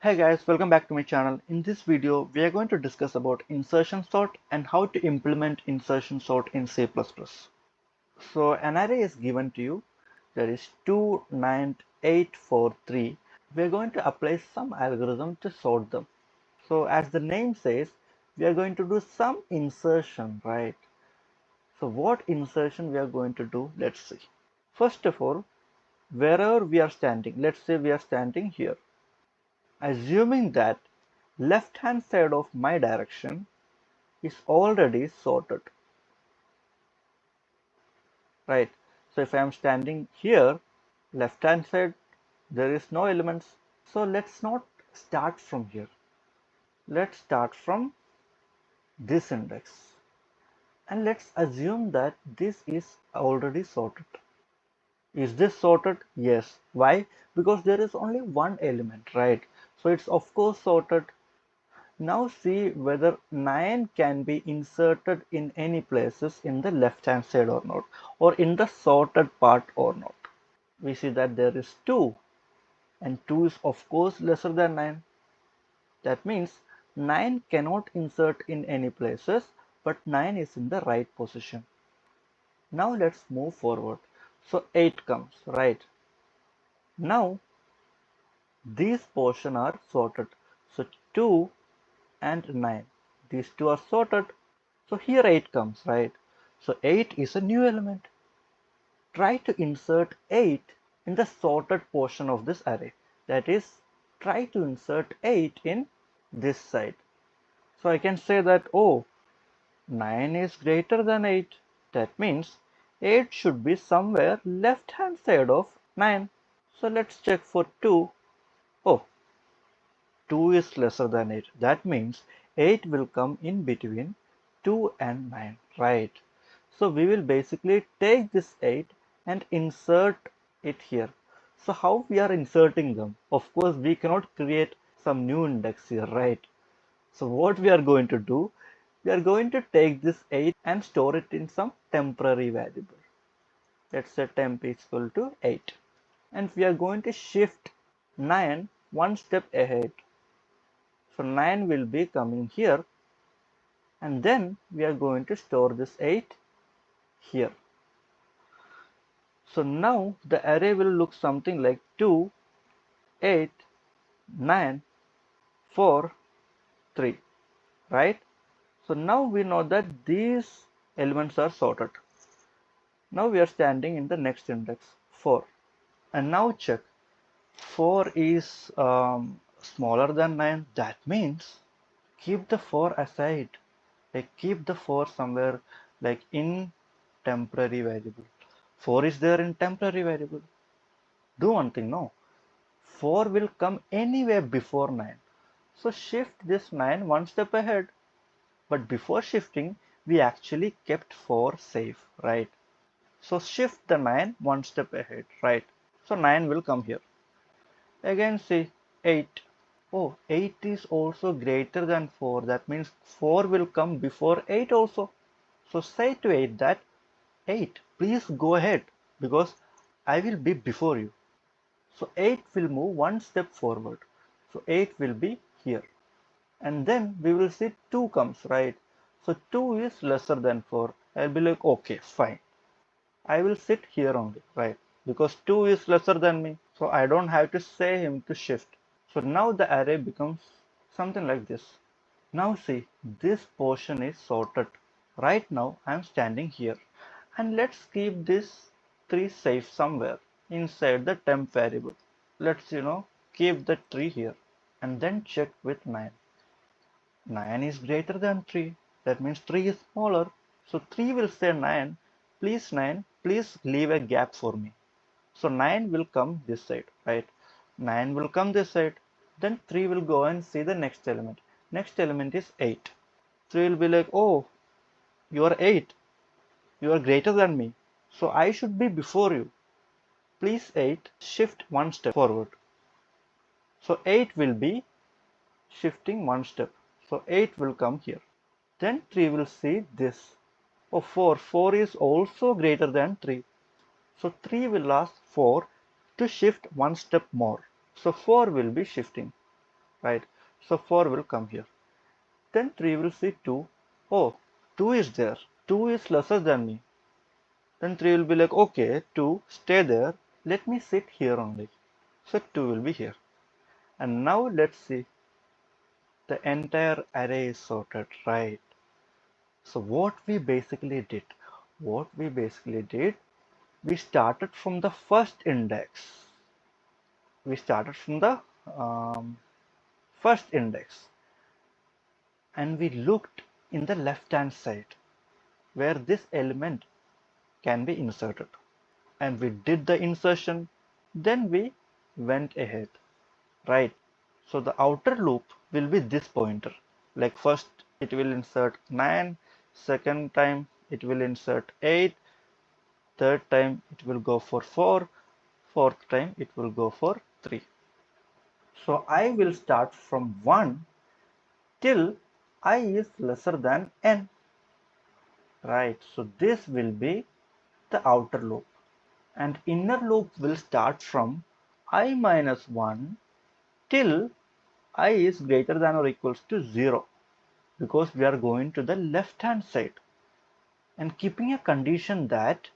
Hey guys, welcome back to my channel. In this video, we are going to discuss about insertion sort and how to implement insertion sort in C++. So an array is given to you. There is 2, 9, 8, 4, 3. We are going to apply some algorithm to sort them. So as the name says, we are going to do some insertion, right? So what insertion we are going to do? Let's see. First of all, wherever we are standing, let's say we are standing here. Assuming that left hand side of my direction is already sorted, right? So if I am standing here, left hand side, there is no elements. So let's not start from here. Let's start from this index. And let's assume that this is already sorted. Is this sorted? Yes. Why? Because there is only one element, right? So it's of course sorted. Now see whether 9 can be inserted in any places in the left hand side or not, or in the sorted part or not. We see that there is 2, and 2 is of course lesser than 9. That means 9 cannot insert in any places, but 9 is in the right position. Now let's move forward. So 8 comes, right? Now these portions are sorted. So 2 and 9. These two are sorted. So here 8 comes, right? So 8 is a new element. Try to insert 8 in the sorted portion of this array. That is, try to insert 8 in this side. So I can say that, oh, 9 is greater than 8. That means 8 should be somewhere left hand side of 9. So let's check for 2. Oh, 2 is lesser than 8. That means 8 will come in between 2 and 9, right? So we will basically take this 8 and insert it here. So how we are inserting them? Of course, we cannot create some new index here, right? So what we are going to do, we are going to take this 8 and store it in some temporary variable. Let's say temp is equal to 8. And we are going to shift 9 one step ahead. So 9 will be coming here, and then we are going to store this 8 here. So now the array will look something like 2, 8, 9, 4, 3, right? So now we know that these elements are sorted. Now we are standing in the next index, 4. And now check, 4 is smaller than 9. That means keep the 4 aside. Like keep the 4 somewhere like in temporary variable. 4 is there in temporary variable. Do one thing, no. 4 will come anywhere before 9. So shift this 9 one step ahead. But before shifting, we actually kept 4 safe, right? So shift the 9 one step ahead, right? So 9 will come here. Again see 8. Oh, 8 is also greater than 4. That means 4 will come before 8 also. So say to 8 that 8, please go ahead because I will be before you. So 8 will move one step forward. So 8 will be here. And then we will see 2 comes, right? So 2 is lesser than 4. I'll be like, okay, fine. I will sit here only, right? Because 2 is lesser than me. So I don't have to say him to shift. So now the array becomes something like this. Now see, this portion is sorted. Right now I'm standing here. And let's keep this 3 safe somewhere inside the temp variable. Let's keep the 3 here and then check with 9. 9 is greater than 3. That means 3 is smaller. So 3 will say 9, please leave a gap for me. So 9 will come this side, right? 9 will come this side. Then 3 will go and see the next element. Next element is 8. 3 will be like, oh, you are 8. You are greater than me. So I should be before you. Please 8, shift one step forward. So 8 will be shifting one step. So 8 will come here. Then 3 will see this. Oh, 4. 4 is also greater than 3. So 3 will ask 4 to shift one step more. So 4 will be shifting. right? So 4 will come here. Then 3 will see 2. Oh, 2 is there. 2 is lesser than me. Then 3 will be like, okay, 2, stay there. Let me sit here only. So 2 will be here. And now let's see. The entire array is sorted, right? So what we basically did, we started from the first index. We started from the first index, and we looked in the left hand side where this element can be inserted, and we did the insertion. Then we went ahead, right? So the outer loop will be this pointer. Like first it will insert 9, second time it will insert 8, third time it will go for 4, fourth time it will go for 3. So I will start from 1 till I is lesser than n, right? So this will be the outer loop, and inner loop will start from I minus 1 till I is greater than or equals to 0, because we are going to the left hand side and keeping a condition that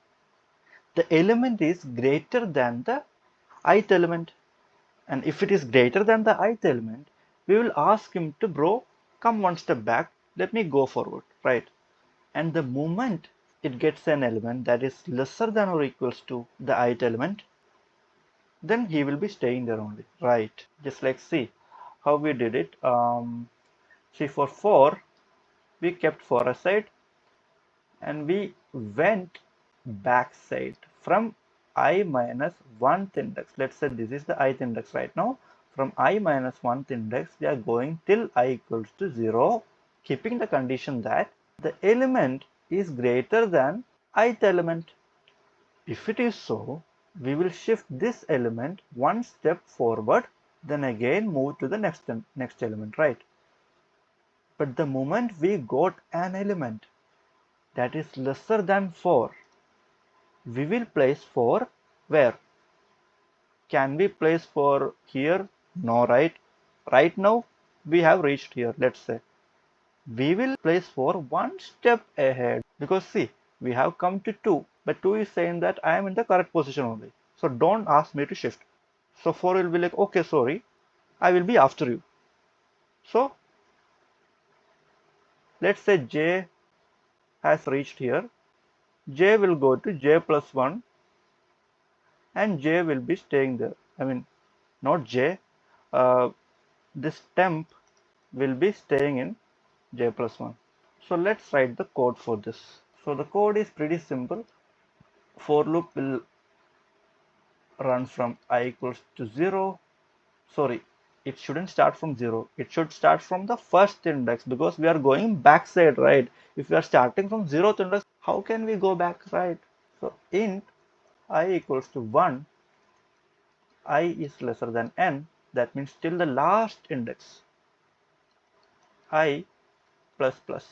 the element is greater than the ith element. And if it is greater than the ith element, we will ask him to, bro, come one step back, let me go forward, right? And the moment it gets an element that is lesser than or equals to the ith element, then he will be staying there only, right? Just like, see how we did it. See, for 4 we kept 4 aside, and we went backside from I minus 1th index. Let's say this is the ith index right now. From I minus 1th index, we are going till I equals to 0, keeping the condition that the element is greater than ith element. If it is so, we will shift this element one step forward, then again move to the next element, right? But the moment we got an element that is lesser than 4, we will place 4 where? Can we place 4 here? No, right? Right now we have reached here. Let's say we will place 4 one step ahead, because see, we have come to 2, but 2 is saying that I am in the correct position only, so don't ask me to shift. So 4 will be like, okay, sorry, I will be after you. So let's say J has reached here. J will go to J plus 1, and J will be staying there. I mean, not J, this temp will be staying in J plus 1. So let's write the code for this. So the code is pretty simple. For loop will run from I equals to 0. Sorry, it shouldn't start from 0. It should start from the first index, because we are going backside, right? If we are starting from 0th index, how can we go back, right? So int I equals to 1, I is lesser than n, that means till the last index, I plus plus.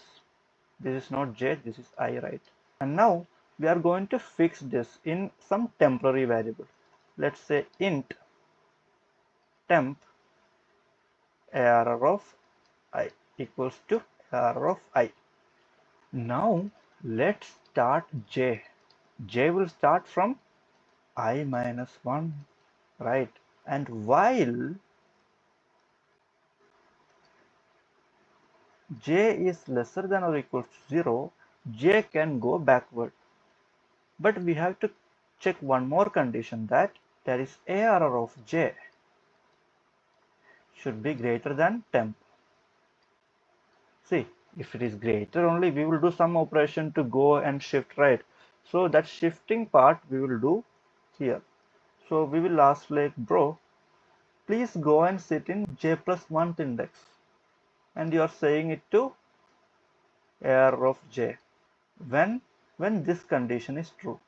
This is not j, this is I, right? And now we are going to fix this in some temporary variable. Let's say int temp arr of I equals to arr of I. Now let's start j. J will start from I minus 1, right? And while j is lesser than or equals to 0, j can go backward. But we have to check one more condition, that is arr of j should be greater than temp. See, if it is greater only, we will do some operation to go and shift, right? So that shifting part we will do here. So we will ask like, bro, please go and sit in j plus 1th index, and you are saying it to arr of j when this condition is true,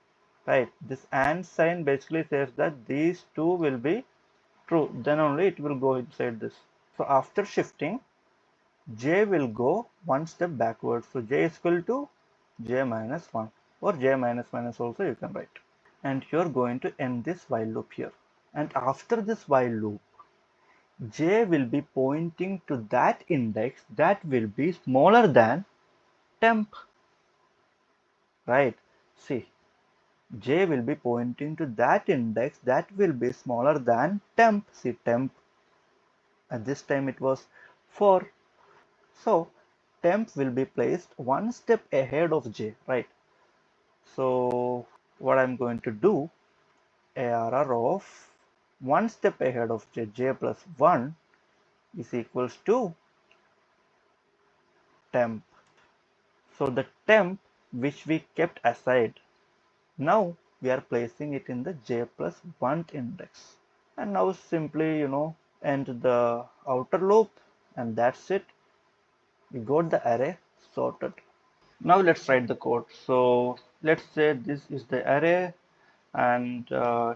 right? This and sign basically says that these two will be true, then only it will go inside this. So after shifting, j will go one step backward. So j is equal to j minus 1, or j minus minus also you can write. And you're going to end this while loop here. And after this while loop, j will be pointing to that index that will be smaller than temp, right? See, j will be pointing to that index that will be smaller than temp. See, temp at this time it was 4. So temp will be placed one step ahead of j, right? So what I'm going to do, ARR of one step ahead of j, j plus 1 is equals to temp. So the temp which we kept aside, now we are placing it in the j plus 1 index. And now simply, end the outer loop, and that's it. We got the array sorted. Now let's write the code. So let's say this is the array, and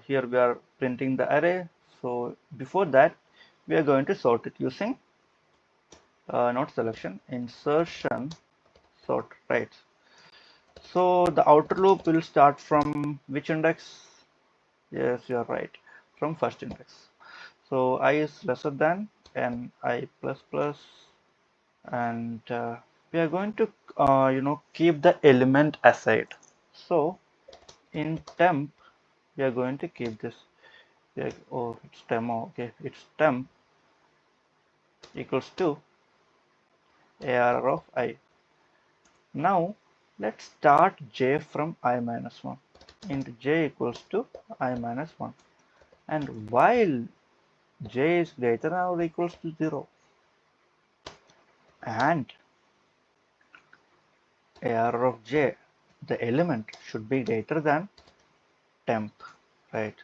here we are printing the array. So before that, we are going to sort it using not selection, insertion sort, right? So the outer loop will start from which index? Yes, you are right, from first index. So I is lesser than and I plus plus, and we are going to keep the element aside. So in temp we are going to keep this. Oh, it's temp. Okay, it's temp equals to ARR of I. Now let's start j from I minus 1 into j equals to I minus 1, and while j is greater than or equals to 0 and ARR of j, the element should be greater than temp, right?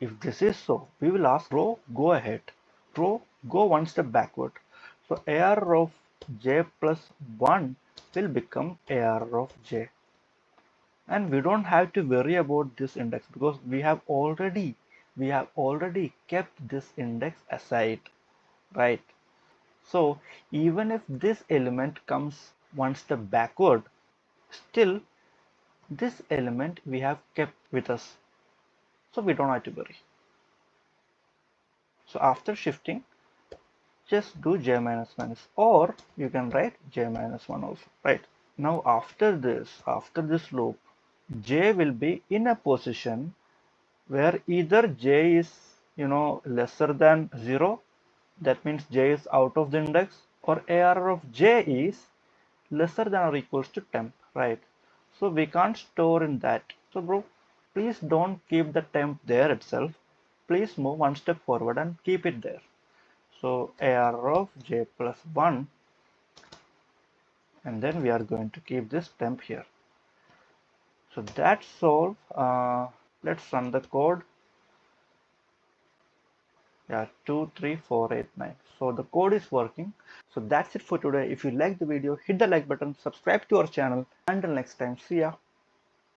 If this is so, we will ask row go ahead, row go one step backward. So ARR of j plus 1 will become ARR of j, and we don't have to worry about this index because we have already kept this index aside, right? So even if this element comes one step backward, still this element we have kept with us, so we don't have to worry. So after shifting, just do j minus minus, or you can write j minus 1 also, right? Now after this loop, j will be in a position where either j is lesser than 0, that means j is out of the index, or ARR of j is lesser than or equals to temp, right? So we can't store in that. So bro, please don't keep the temp there itself. Please move one step forward and keep it there. So ARR of j plus 1, and then we are going to keep this temp here. So that's all. Let's run the code. Yeah, 2 3 4 8 9. So the code is working. So that's it for today. If you like the video, hit the like button, subscribe to our channel. Until next time, see ya.